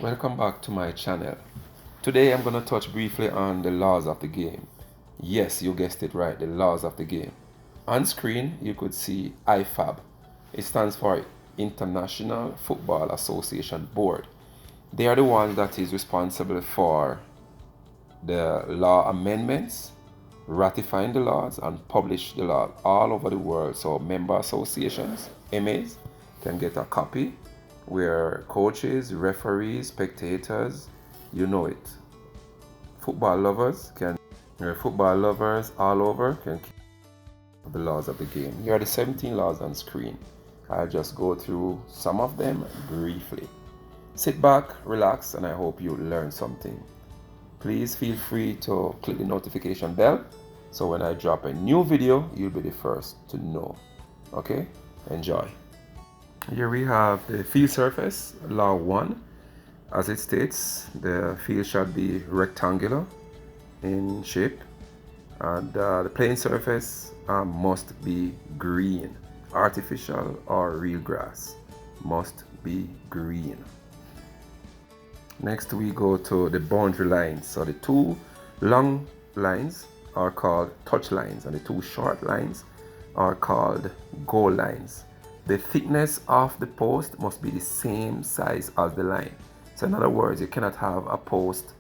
Welcome back to my channel. Today I'm going to touch briefly on the laws of the game. Yes, you guessed it right, the laws of the game. On screen you could see IFAB. It stands for International Football Association Board. They are the ones that is responsible for the law amendments, ratifying the laws and publish the law all over the world. So member associations, MAs, can get a copy where coaches, referees, spectators, you know it. Football lovers all over can keep the laws of the game. Here are the 17 laws on screen. I'll just go through some of them briefly. Sit back, relax, and I hope you learn something. Please feel free to click the notification bell so when I drop a new video, you'll be the first to know. Okay? Enjoy. Here we have the field surface, law 1. As it states, the field should be rectangular in shape, and the playing surface must be green. Artificial or real grass must be green. Next we go to the boundary lines. So the two long lines are called touch lines and the two short lines are called goal lines. The thickness of the post must be the same size as the line. So in other words, you cannot have a post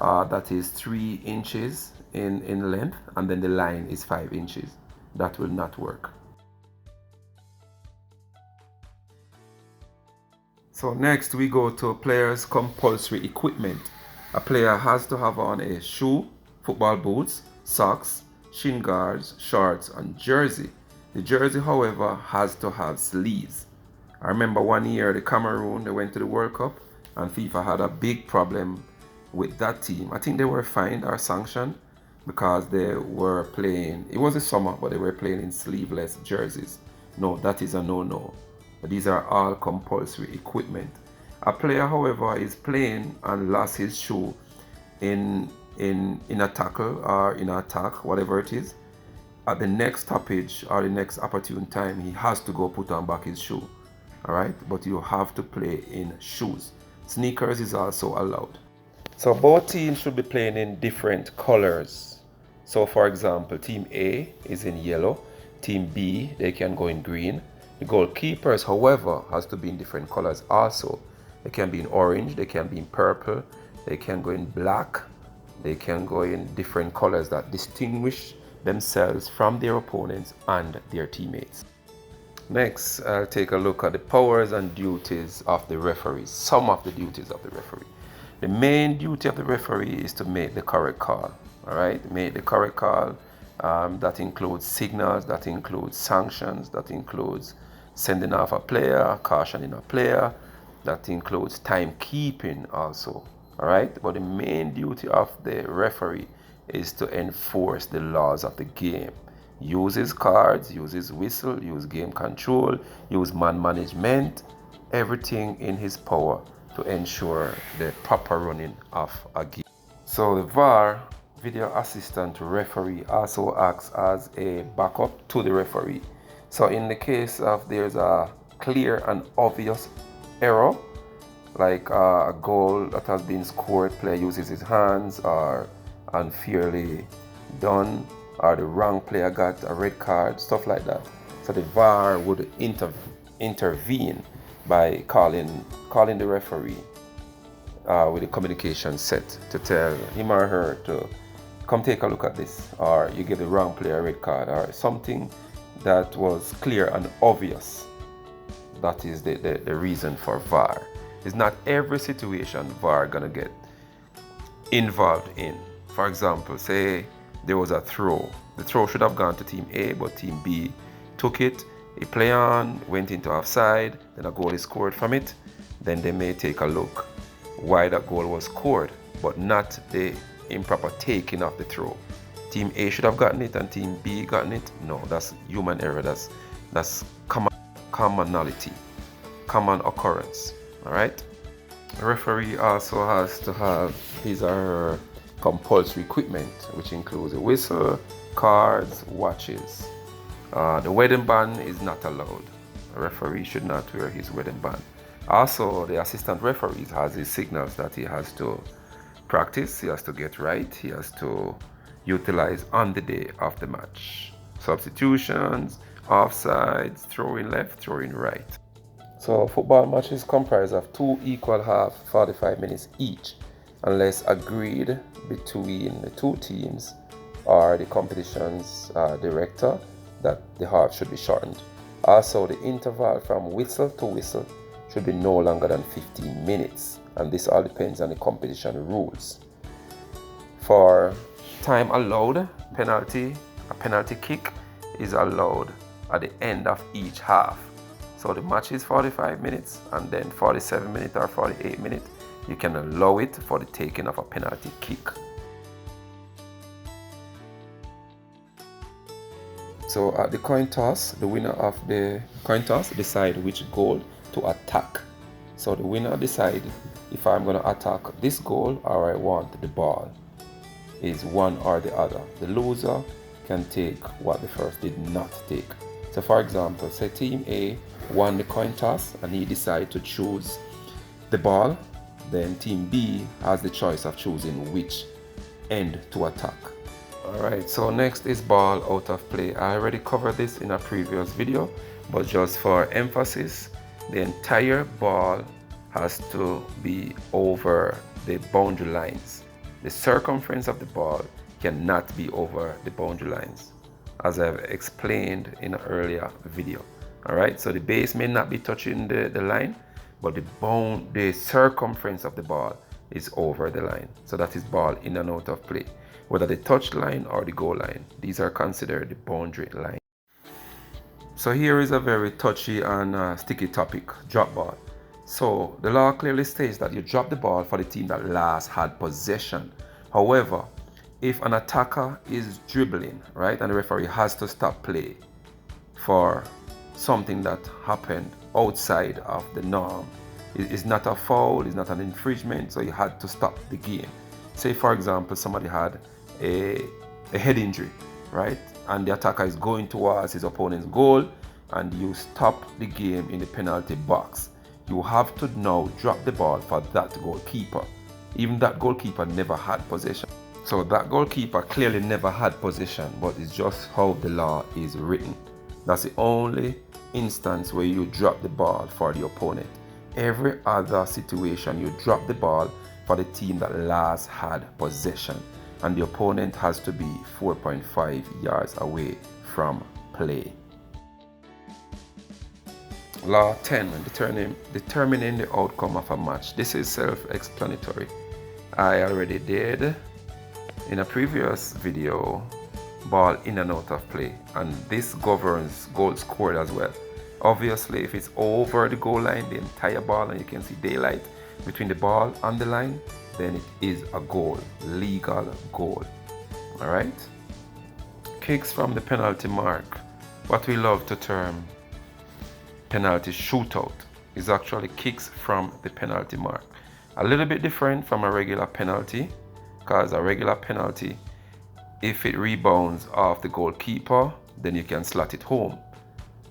that is 3 inches in length and then the line is 5 inches. That will not work. So next we go to players' compulsory equipment. A player has to have on a shoe, football boots, socks, shin guards, shorts, and jersey. The jersey, however, has to have sleeves. I remember one year the Cameroon, they went to the World Cup and FIFA had a big problem with that team. I think they were fined or sanctioned because they were playing, it was the summer, but they were playing in sleeveless jerseys. No, that is a no-no. These are all compulsory equipment. A player, however, is playing and lost his shoe in a tackle or in an attack, whatever it is. At the next stoppage or the next opportune time, he has to go put on back his shoe. Alright, but you have to play in shoes. Sneakers is also allowed. So both teams should be playing in different colors. So for example, team A is in yellow, team B, they can go in green. The goalkeepers, however, has to be in different colors also. They can be in orange, they can be in purple, they can go in black, they can go in different colors that distinguish themselves from their opponents and their teammates. Next, I'll take a look at the powers and duties of the referee, some of the duties of the referee. The main duty of the referee is to make the correct call, all right? Make the correct call. That includes signals, that includes sanctions, that includes sending off a player, cautioning a player, that includes timekeeping also, all right? But the main duty of the referee is to enforce the laws of the game. Use his cards, use his whistle, use game control, use man management, everything in his power to ensure the proper running of a game. So the VAR, video assistant referee, also acts as a backup to the referee. So in the case of there's a clear and obvious error, like a goal that has been scored, player uses his hands, or unfairly done, or the wrong player got a red card, stuff like that. So the VAR would intervene by calling the referee with the communication set to tell him or her to come take a look at this, or you give the wrong player a red card, or something that was clear and obvious. That is the reason for VAR. It's not every situation VAR gonna get involved in. For example, say there was a throw. The throw should have gone to team A, but team B took it. A play on, went into offside, then a goal is scored from it. Then they may take a look why that goal was scored, but not the improper taking of the throw. Team A should have gotten it and team B gotten it. No, that's human error. That's commonality, common occurrence. All right. The referee also has to have his or her compulsory equipment, which includes a whistle, cards, watches. The wedding band is not allowed. A referee should not wear his wedding band. Also, the assistant referees has his signals that he has to practice, he has to get right, he has to utilize on the day of the match. Substitutions, offsides, throwing left, throwing right. So football matches comprise of 2 equal half 45 minutes each, unless agreed between the 2 teams or the competition's director that the half should be shortened. Also, the interval from whistle to whistle should be no longer than 15 minutes, and this all depends on the competition rules. For time allowed, a penalty kick is allowed at the end of each half. So the match is 45 minutes, and then 47 minutes or 48 minutes, you can allow it for the taking of a penalty kick. So at the coin toss, the winner of the coin toss decide which goal to attack. So the winner decide if I'm going to attack this goal or I want the ball. Is one or the other. The loser can take what the first did not take. So for example, say team A won the coin toss and he decided to choose the ball, then team B has the choice of choosing which end to attack. Alright, so next is ball out of play. I already covered this in a previous video, but just for emphasis, the entire ball has to be over the boundary lines. The circumference of the ball cannot be over the boundary lines, as I've explained in an earlier video. Alright, so the base may not be touching the line, but the circumference of the ball is over the line. So that is ball in and out of play. Whether the touch line or the goal line, these are considered the boundary line. So here is a very touchy and sticky topic, drop ball. So the law clearly states that you drop the ball for the team that last had possession. However, if an attacker is dribbling, right, and the referee has to stop play for something that happened outside of the norm, it's not a foul, it's not an infringement, so you had to stop the game. Say for example, somebody had a head injury, right, and the attacker is going towards his opponent's goal, and you stop the game in the penalty box. You have to now drop the ball for that goalkeeper. Even that goalkeeper never had possession. So that goalkeeper clearly never had possession, but it's just how the law is written. That's the only instance where you drop the ball for the opponent. Every other situation, you drop the ball for the team that last had possession, and the opponent has to be 4.5 yards away from play. Law 10, determining the outcome of a match. This is self-explanatory. I already did in a previous video ball in and out of play, and this governs goals scored as well. Obviously, if it's over the goal line, the entire ball, and you can see daylight between the ball and the line, then it is a goal, legal goal. All right. Kicks from the penalty mark, what we love to term penalty shootout, is actually kicks from the penalty mark. A little bit different from a regular penalty, because a regular penalty, if it rebounds off the goalkeeper, then you can slot it home.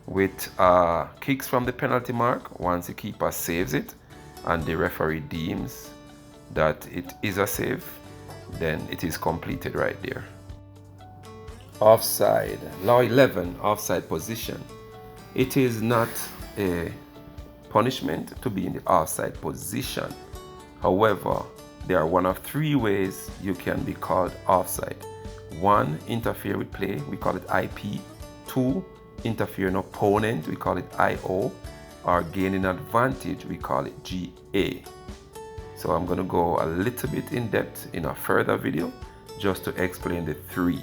With kicks from the penalty mark, once the keeper saves it and the referee deems that it is a save, then it is completed right there. Offside. Law 11, offside position. It is not a punishment to be in the offside position. However, there are one of 3 ways you can be called offside. 1, interfere with play, we call it IP. 2, interfere in opponent, we call it IO. Or gain an advantage, we call it GA. So I'm going to go a little bit in depth in a further video just to explain the 3.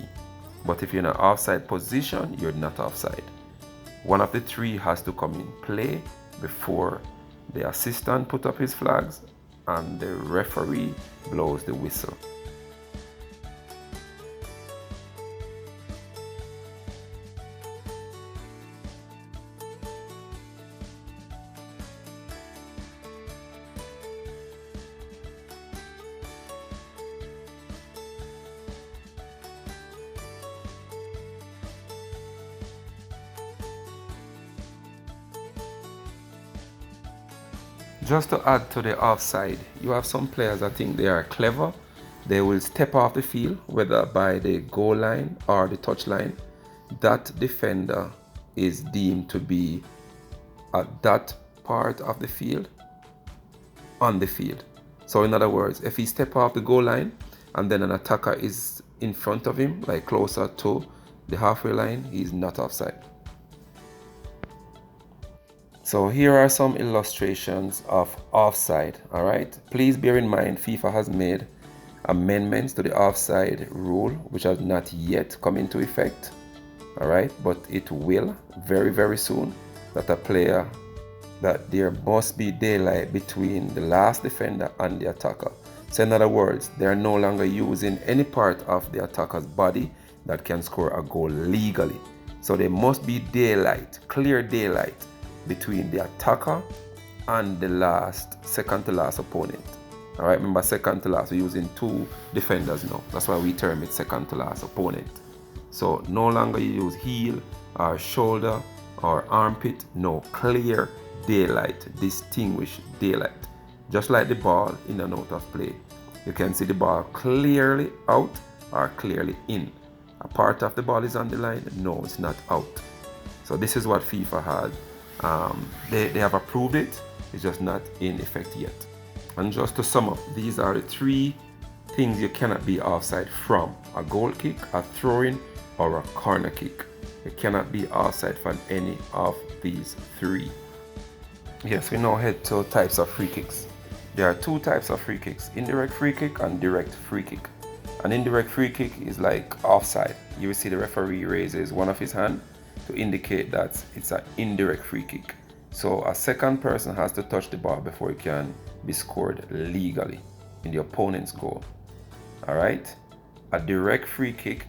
But if you're in an offside position, you're not offside. One of the 3 has to come in play before the assistant put up his flags and the referee blows the whistle. Just to add to the offside, you have some players that think they are clever. They will step off the field, whether by the goal line or the touch line. That defender is deemed to be at that part of the field on the field. So in other words, if he step off the goal line and then an attacker is in front of him, like closer to the halfway line, he's not offside. So here are some illustrations of offside. All right, please bear in mind FIFA has made amendments to the offside rule which has not yet come into effect. All right, but it will very soon. That a player, that there must be daylight between the last defender and the attacker. So in other words, they're no longer using any part of the attacker's body that can score a goal legally. So there must be daylight, clear daylight between the attacker and the second to last opponent. All right, remember, second to last, we're using two defenders now. That's why we term it second to last opponent. So no longer you use heel or shoulder or armpit. No, clear daylight, distinguish daylight. Just like the ball in and out of play. You can see the ball clearly out or clearly in. A part of the ball is on the line. No, it's not out. So this is what FIFA had. They have approved it. It's just not in effect yet. And just to sum up, these are the three things you cannot be offside from: a goal kick, a throw-in, or a corner kick. You cannot be offside from any of these three. Yes, we now head to types of free kicks. There are two types of free kicks: indirect free kick and direct free kick. An indirect free kick is like offside. You will see the referee raises one of his hand to indicate that it's an indirect free kick. So a second person has to touch the ball before it can be scored legally in the opponent's goal. All right? A direct free kick,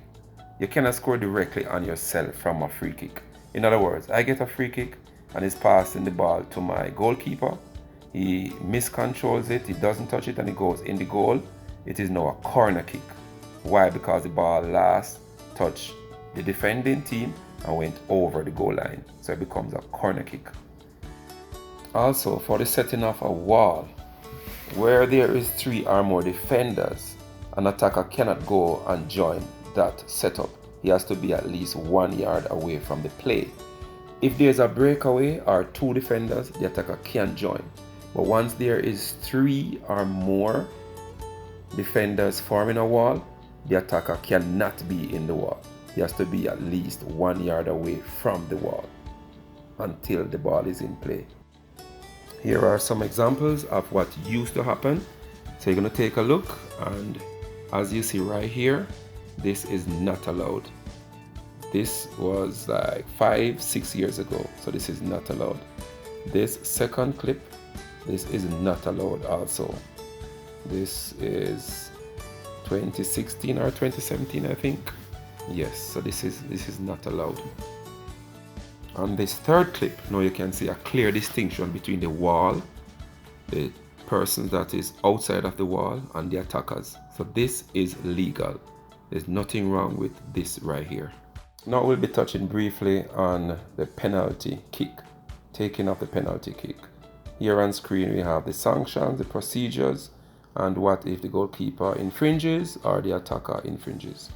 you cannot score directly on yourself from a free kick. In other words, I get a free kick and is passing the ball to my goalkeeper. He miscontrols it, he doesn't touch it, and it goes in the goal. It is now a corner kick. Why? Because the ball last touched the defending team and went over the goal line. So it becomes a corner kick. Also, for the setting of a wall, where there is 3 or more defenders, an attacker cannot go and join that setup. He has to be at least 1 yard away from the play. If there's a breakaway or 2 defenders, the attacker can join. But once there is 3 or more defenders forming a wall, the attacker cannot be in the wall. He has to be at least 1 yard away from the wall until the ball is in play. Here are some examples of what used to happen. So you're going to take a look, and as you see right here, this is not allowed. This was like 5-6 years ago, so this is not allowed. This second clip, this is not allowed also. This is 2016 or 2017, I think. Yes, so this is not allowed. On this third clip, now you can see a clear distinction between the wall, the person that is outside of the wall, and the attackers. So this is legal. There's nothing wrong with this right here. Now we'll be touching briefly on the penalty kick, taking off the penalty kick. Here on screen we have the sanctions, the procedures, and what if the goalkeeper infringes or the attacker infringes.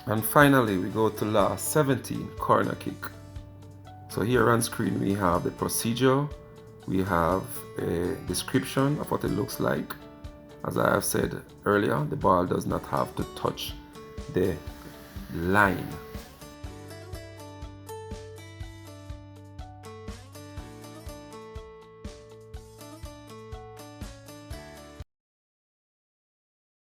And finally, we go to law 17, corner kick. So here on screen we have the procedure, we have a description of what it looks like. As I have said earlier, the ball does not have to touch the line